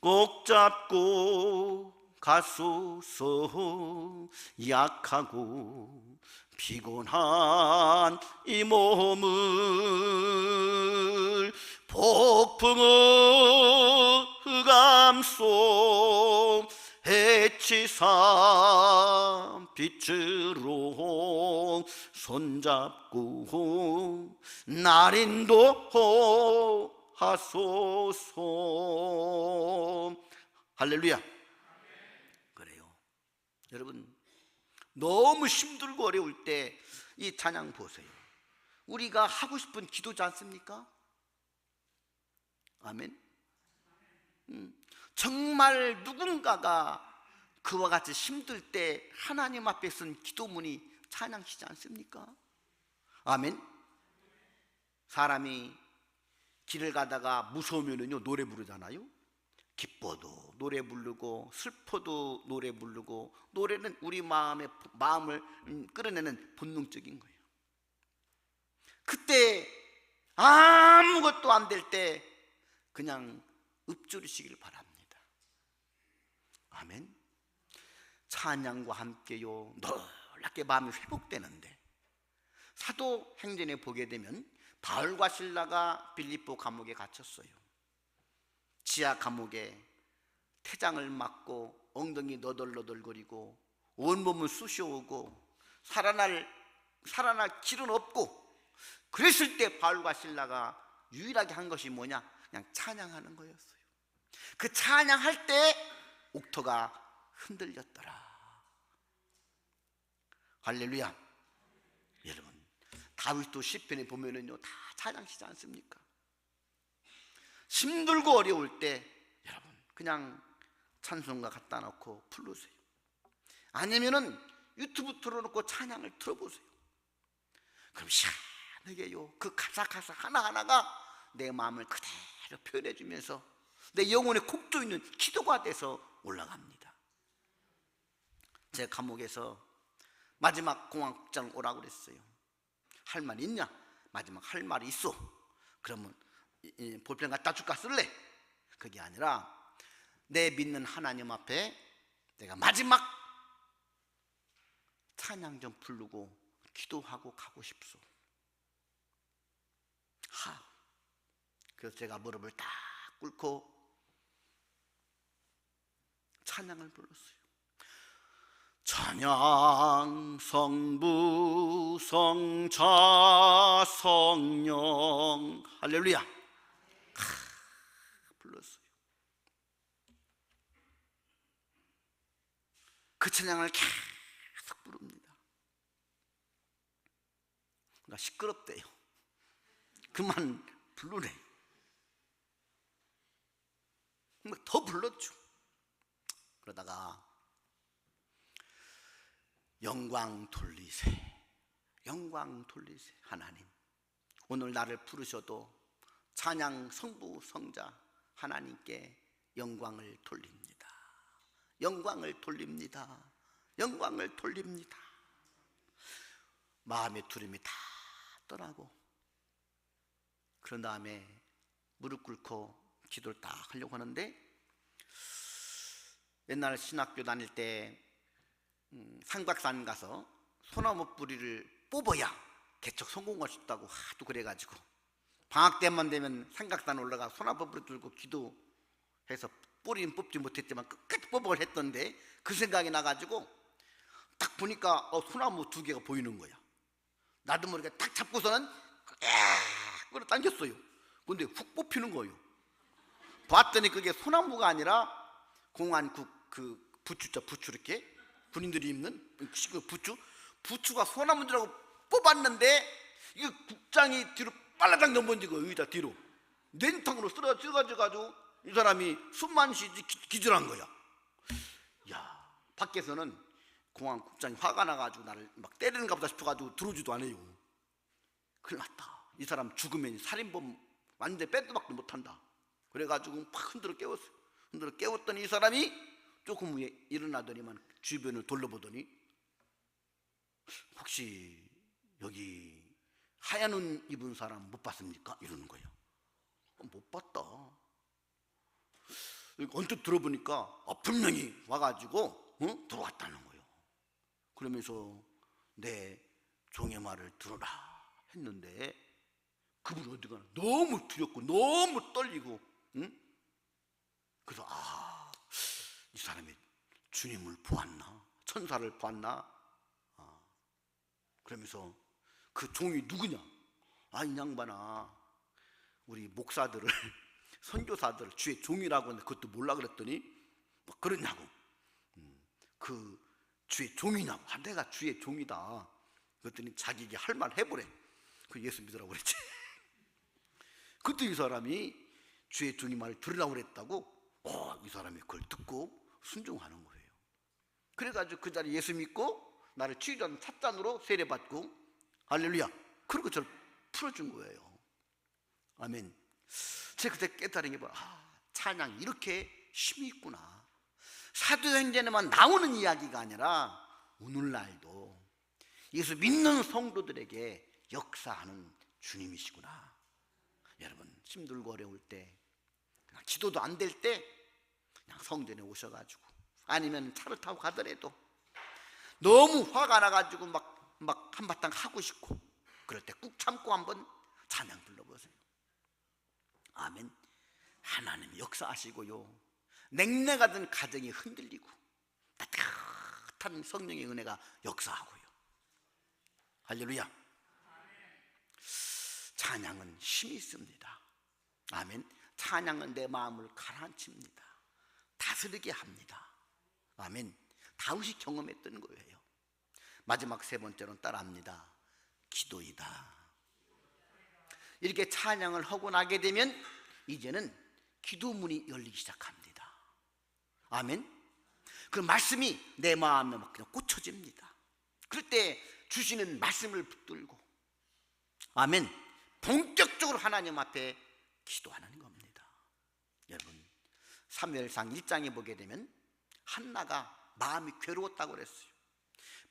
꼭 잡고 가소서. 약하고 피곤한 이 몸을 폭풍의 흑암속 해치사 빛으로 손잡고 날 인도하소서. 할렐루야. 그래요. 여러분, 너무 힘들고 어려울 때 이 찬양 보세요. 우리가 하고 싶은 기도지 않습니까? 아멘. 정말 누군가가 그와 같이 힘들 때 하나님 앞에 쓴 기도문이 찬양시지 않습니까? 아멘. 사람이 길을 가다가 무서우면은요 노래 부르잖아요. 기뻐도 노래 부르고 슬퍼도 노래 부르고, 노래는 우리 마음을 끌어내는 본능적인 거예요. 그때 아무것도 안 될 때 그냥 읊조리시길 바랍니다. 아멘. 찬양과 함께요 놀랍게 마음이 회복되는데, 사도행전에 보게 되면 바울과 실라가 빌립보 감옥에 갇혔어요. 지하 감옥에 태장을 맞고 엉덩이 너덜너덜거리고 온몸은 쑤셔오고 살아날 길은 없고, 그랬을 때 바울과 실라가 유일하게 한 것이 뭐냐? 그냥 찬양하는 거였어요. 그 찬양할 때 옥토가 흔들렸더라. 할렐루야. 여러분, 다윗도 시편에 보면은요 다 찬양시지 않습니까? 힘들고 어려울 때 여러분 그냥 찬송가 갖다 놓고 부르세요. 아니면은 유튜브 틀어놓고 찬양을 들어보세요. 그럼 찬양해요. 그 가사 하나하나가 내 마음을 그대로 표현해 주면서 내 영혼의 곡조 있는 기도가 돼서 올라갑니다. 제가 감옥에서 마지막 공항극장 오라고 그랬어요. 할 말 있냐? 마지막 할 말이 있어. 그러면 볼펜 갖다 줄까 쓸래? 그게 아니라 내 믿는 하나님 앞에 내가 마지막 찬양 좀 부르고 기도하고 가고 싶소. 그래서 제가 무릎을 딱 꿇고 찬양을 불렀어요. 찬양 성부 성자 성령 할렐루야. 불렀어요. 그 찬양을 계속 부릅니다. 그러니까 시끄럽대요. 그만 부르래. 더 불렀죠. 그러다가 영광 돌리세, 영광 돌리세. 하나님, 오늘 나를 부르셔도 찬양 성부 성자 하나님께 영광을 돌립니다. 영광을 돌립니다. 영광을 돌립니다. 마음의 두려움이 다 떠나고 그런 다음에 무릎 꿇고 기도를 딱 하려고 하는데, 옛날 신학교 다닐 때 삼각산 가서 소나무 뿌리를 뽑아야 개척 성공할 수 있다고 하도 그래가지고 방학 때만 되면 삼각산 올라가 소나무 뿌리 들고 기도해서 뿌리는 뽑지 못했지만 끝까지 뽑아을 했던데, 그 생각이 나가지고 딱 보니까 소나무 2개가 보이는 거야. 나도 모르게 딱 잡고서는 끌어당겼어요. 근데 훅 뽑히는 거예요. 봤더니 그게 소나무가 아니라 공안국 그 부추자, 부추 이렇게 군인들이 입는 그 부추가 소나무들하고 뽑았는데 이게 국장이 뒤로 빨라당 넘어진 거예요. 여기다 뒤로 냉탕으로 쓰러져가지고 이 사람이 숨만 쉬지 기절한 거야. 야, 밖에서는 공안 국장이 화가 나가지고 나를 막 때리는가 보다 싶어가지고 들어오지도 않아요. 큰일 났다. 이 사람 죽으면 살인범 완전히 빼도 박도 못한다. 그래가지고 막 흔들어 깨웠어요. 흔들어 깨웠더니 이 사람이 조금 후에 일어나더니만 주변을 돌려보더니, 혹시 여기 하얀 옷 입은 사람 못 봤습니까? 이러는 거예요. 못 봤다. 언뜻 들어보니까 분명히 와가지고 들어왔다는 거예요. 그러면서 내 종의 말을 들어라 했는데, 그분 어디 가나 너무 두렵고 너무 떨리고, 그래서 이 사람이 주님을 보았나, 천사를 보았나. 그러면서 그 종이 누구냐? 이 양반아, 우리 목사들을 선교사들 주의 종이라고 하는데 그것도 몰라 그랬더니 뭐 그러냐고. 그 주의 종이냐고. 내가 주의 종이다. 그랬더니 자기에게 할 말 해보래. 그 예수 믿으라고 그랬지. 그때 이 사람이 주의 종이 말을 들으라고 그랬다고. 이 사람이 그걸 듣고 순종하는 거예요. 그래가지고 그 자리에 예수 믿고 나를 치유자는 찻잔으로 세례받고, 할렐루야, 그리고 저를 풀어준 거예요. 아멘. 제가 그때 깨달은 게 찬양이 이렇게 힘이 있구나. 사도행전에만 나오는 이야기가 아니라 오늘날도 예수 믿는 성도들에게 역사하는 주님이시구나. 여러분, 힘들고 어려울 때, 그냥 기도도 안 될 때 그냥 성전에 오셔가지고, 아니면 차를 타고 가더라도 너무 화가 나가지고 막 한바탕 하고 싶고 그럴 때 꾹 참고 한번 찬양 불러보세요. 아멘. 하나님이 역사하시고요, 냉랭하던 가정이 흔들리고 따뜻한 성령의 은혜가 역사하고요. 할렐루야. 찬양은 힘이 있습니다. 아멘. 찬양은 내 마음을 가라앉힙니다. 다스리게 합니다. 아멘. 다윗이 경험했던 거예요. 마지막 3번째로는 따라합니다. 기도이다. 이렇게 찬양을 하고 나게 되면 이제는 기도문이 열리기 시작합니다. 아멘. 그 말씀이 내 마음에 막 그냥 꽂혀집니다. 그럴 때 주시는 말씀을 붙들고, 아멘. 본격적으로 하나님 앞에 기도하는 겁니다. 여러분, 사무엘상 1장에 보게 되면 한나가 마음이 괴로웠다고 그랬어요.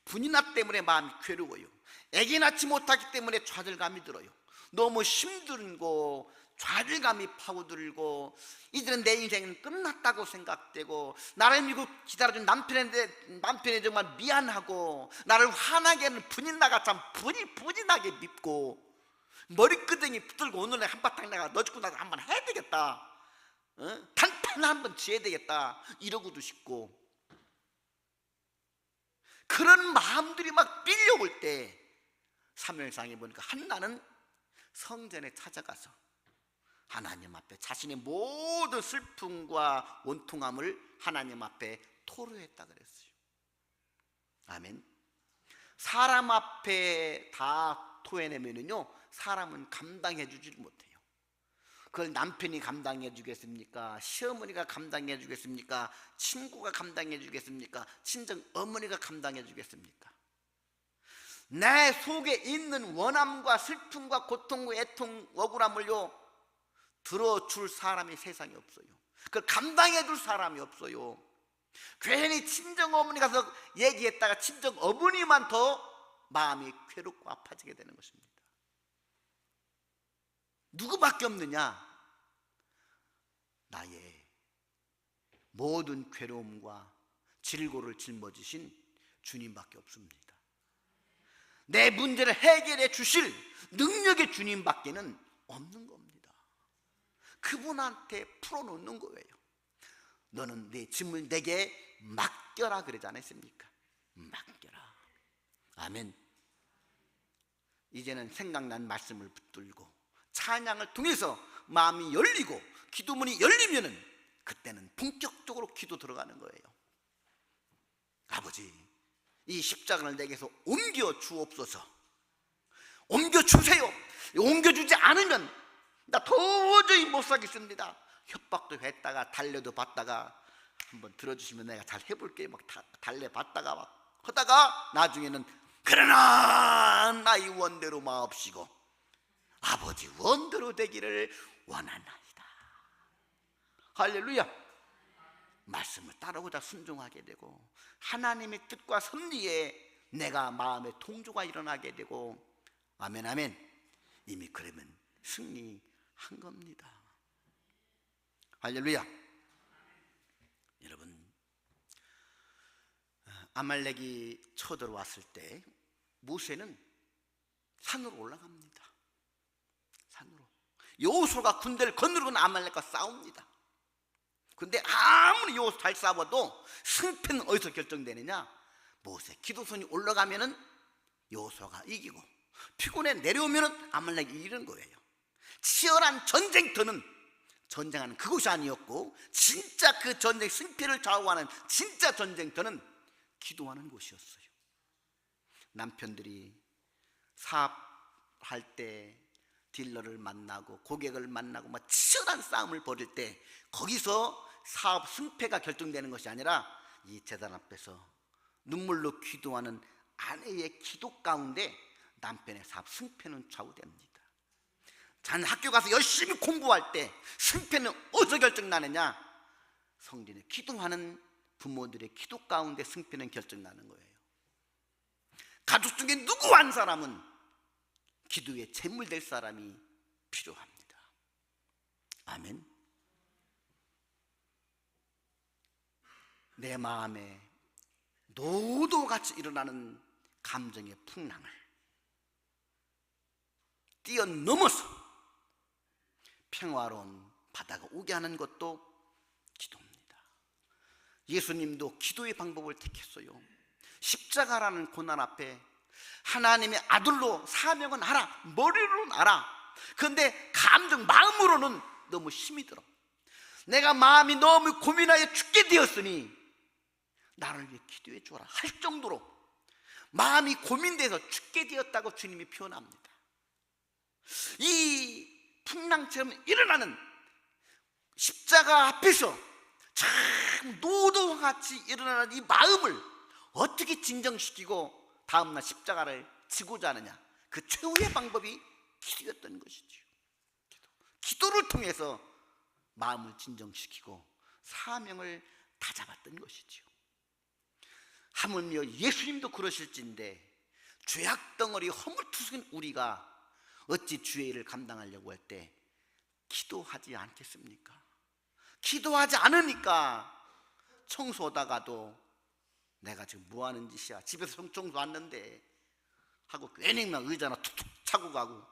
분이나 때문에 마음이 괴로워요. 아기 낳지 못하기 때문에 좌절감이 들어요. 너무 힘들고 좌절감이 파고들고, 이제는 내 인생은 끝났다고 생각되고, 나를 믿고 기다려준 남편이 정말 미안하고, 나를 화나게 하는 분인나가 참 분이나게 밉고, 머리끄댕이 붙들고 오늘날 한바탕 내가 너 죽고 나서 한번 해야 되겠다, 단판 한번 지어야 되겠다 이러고도 싶고, 그런 마음들이 막 밀려올 때 사무엘상에 보니까 한나는 성전에 찾아가서 하나님 앞에 자신의 모든 슬픔과 원통함을 하나님 앞에 토로했다 그랬어요. 아멘. 사람 앞에 다 토해내면은요, 사람은 감당해 주질 못해요. 그걸 남편이 감당해 주겠습니까? 시어머니가 감당해 주겠습니까? 친구가 감당해 주겠습니까? 친정 어머니가 감당해 주겠습니까? 내 속에 있는 원함과 슬픔과 고통과 애통, 억울함을요 들어줄 사람이 세상에 없어요. 그걸 감당해 줄 사람이 없어요. 괜히 친정 어머니 가서 얘기했다가 친정 어머니만 더 마음이 괴롭고 아파지게 되는 것입니다. 누구밖에 없느냐? 나의 모든 괴로움과 질고를 짊어지신 주님밖에 없습니다. 내 문제를 해결해 주실 능력의 주님밖에는 없는 겁니다. 그분한테 풀어놓는 거예요. 너는 내 짐을 내게 맡겨라 그러지 않았습니까? 맡겨라. 아멘. 이제는 생각난 말씀을 붙들고 찬양을 통해서 마음이 열리고 기도문이 열리면은 그때는 본격적으로 기도 들어가는 거예요. 아버지, 이 십자가를 내게서 옮겨 주옵소서. 옮겨 주세요. 옮겨주지 않으면 나 도저히 못 살겠습니다. 협박도 했다가 달래도 받다가 한번 들어주시면 내가 잘 해볼게요. 막 달래 받다가 막 하다가 나중에는 그러나 나의 원대로 마옵시고 아버지 원대로 되기를 원하나이다. 할렐루야. 말씀을 따르고자 순종하게 되고 하나님의 뜻과 섭리에 내가 마음의 통조가 일어나게 되고, 아멘 아멘. 이미 그러면 승리한 겁니다. 할렐루야. 여러분, 아말렉이 쳐들어왔을 때 모세는 산으로 올라갑니다. 산으로. 여호수아가 군대를 거느리고 아말렉과 싸웁니다. 근데 아무리 여호수아 잘 싸워도 승패는 어디서 결정되느냐? 모세 기도선이 올라가면은 여호수아가 이기고 피곤해 내려오면은 아말렉이 이기는 거예요. 치열한 전쟁터는 전쟁하는 그곳이 아니었고, 진짜 그 전쟁 승패를 좌우하는 진짜 전쟁터는 기도하는 곳이었어요. 남편들이 사업할 때 딜러를 만나고 고객을 만나고 막 치열한 싸움을 벌일 때 거기서 사업 승패가 결정되는 것이 아니라 이 제단 앞에서 눈물로 기도하는 아내의 기도 가운데 남편의 사업 승패는 좌우됩니다. 자는 학교 가서 열심히 공부할 때 승패는 어디서 결정나느냐? 성전에 기도하는 부모들의 기도 가운데 승패는 결정나는 거예요. 가족 중에 누구 한 사람은 기도에 제물될 사람이 필요합니다. 아멘. 내 마음에 노도같이 일어나는 감정의 풍랑을 뛰어넘어서 평화로운 바다가 오게 하는 것도 기도입니다. 예수님도 기도의 방법을 택했어요. 십자가라는 고난 앞에 하나님의 아들로 사명은 알아, 머리로는 알아. 그런데 감정, 마음으로는 너무 힘이 들어. 내가 마음이 너무 고민하여 죽게 되었으니 나를 위해 기도해 주어라 할 정도로 마음이 고민돼서 죽게 되었다고 주님이 표현합니다. 이 풍랑처럼 일어나는 십자가 앞에서 참 노도와 같이 일어나는 이 마음을 어떻게 진정시키고 다음날 십자가를 지고자 하느냐? 그 최후의 방법이 기도였던 것이지요. 기도를 통해서 마음을 진정시키고 사명을 다잡았던 것이지요. 하물며 예수님도 그러실진데 죄악덩어리 허물투성인 우리가 어찌 주의 일을 감당하려고 할 때 기도하지 않겠습니까? 기도하지 않으니까 청소하다가도 내가 지금 뭐하는 짓이야, 집에서 청소 왔는데 하고 괜히 막 의자나 툭툭 차고 가고,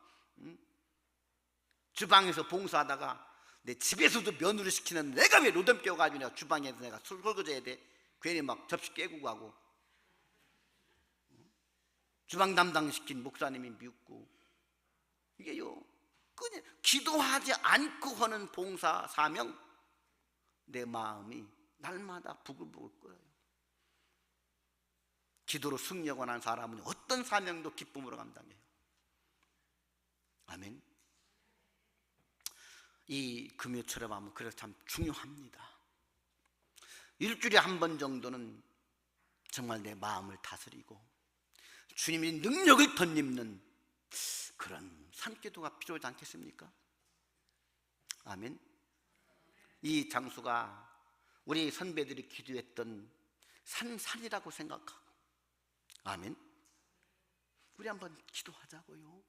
주방에서 봉사하다가 내 집에서도 며느리 시키는 내가 왜 로뎀 껴가지고 내가 주방에서 내가 술 설거지해야 돼? 괜히 막 접시 깨고 가고, 주방 담당시킨 목사님이 미웠고, 이게요 그냥 기도하지 않고 하는 봉사 사명, 내 마음이 날마다 부글부글 끓어요. 기도로 승리하고 난 사람은 어떤 사명도 기쁨으로 감당해요. 아멘. 이 금요철에 하면 그래서 참 중요합니다. 일주일에 한 번 정도는 정말 내 마음을 다스리고 주님이 능력을 덧입는 그런 산기도가 필요하지 않겠습니까? 아멘. 이 장소가 우리 선배들이 기도했던 산이라고 생각하고, 아멘, 우리 한번 기도하자고요.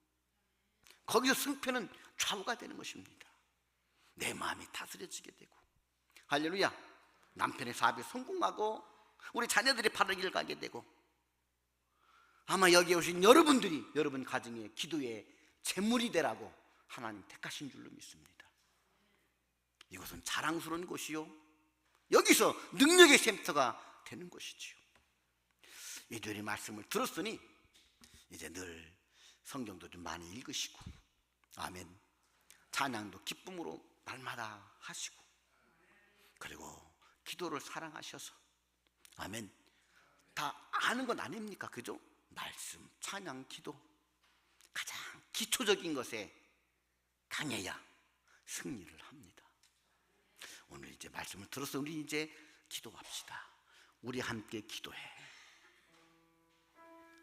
거기서 승패는 좌우가 되는 것입니다. 내 마음이 다스려지게 되고, 할렐루야, 남편의 사업이 성공하고 우리 자녀들이 바른 길 가게 되고, 아마 여기 오신 여러분들이 여러분 가정의 기도의 제물이 되라고 하나님 택하신 줄로 믿습니다. 이것은 자랑스러운 곳이요, 여기서 능력의 센터가 되는 것이지요. 일요일의 말씀을 들었으니 이제 늘 성경도 좀 많이 읽으시고, 아멘, 찬양도 기쁨으로 날마다 하시고, 그리고 기도를 사랑하셔서, 아멘, 다 아는 건 아닙니까? 그죠? 말씀, 찬양, 기도, 가장 기초적인 것에 강해야 승리를 합니다. 오늘 이제 말씀을 들어서 우리 이제 기도합시다. 우리 함께 기도해.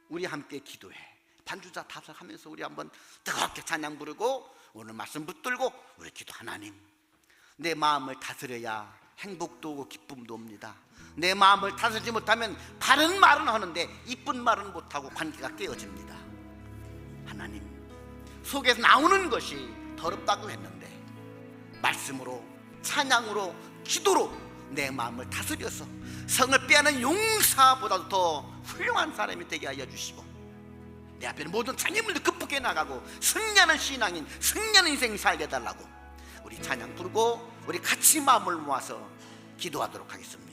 우리 함께 기도해. 반주자 다섯 하면서 우리 한번 뜨겁게 찬양 부르고 오늘 말씀 붙들고 우리 기도. 하나님, 내 마음을 다스려야 행복도 오고 기쁨도 옵니다. 내 마음을 다스리지 못하면 바른 말은 하는데 이쁜 말은 못하고 관계가 깨어집니다. 하나님, 속에서 나오는 것이 더럽다고 했는데 말씀으로, 찬양으로, 기도로 내 마음을 다스려서 성을 빼앗는 용사보다도 더 훌륭한 사람이 되게 하여 주시고, 내 앞에 모든 장애물도 극복해 나가고 승리하는 신앙인, 승리하는 인생 살게 해달라고 우리 찬양 부르고 우리 같이 마음을 모아서 기도하도록 하겠습니다.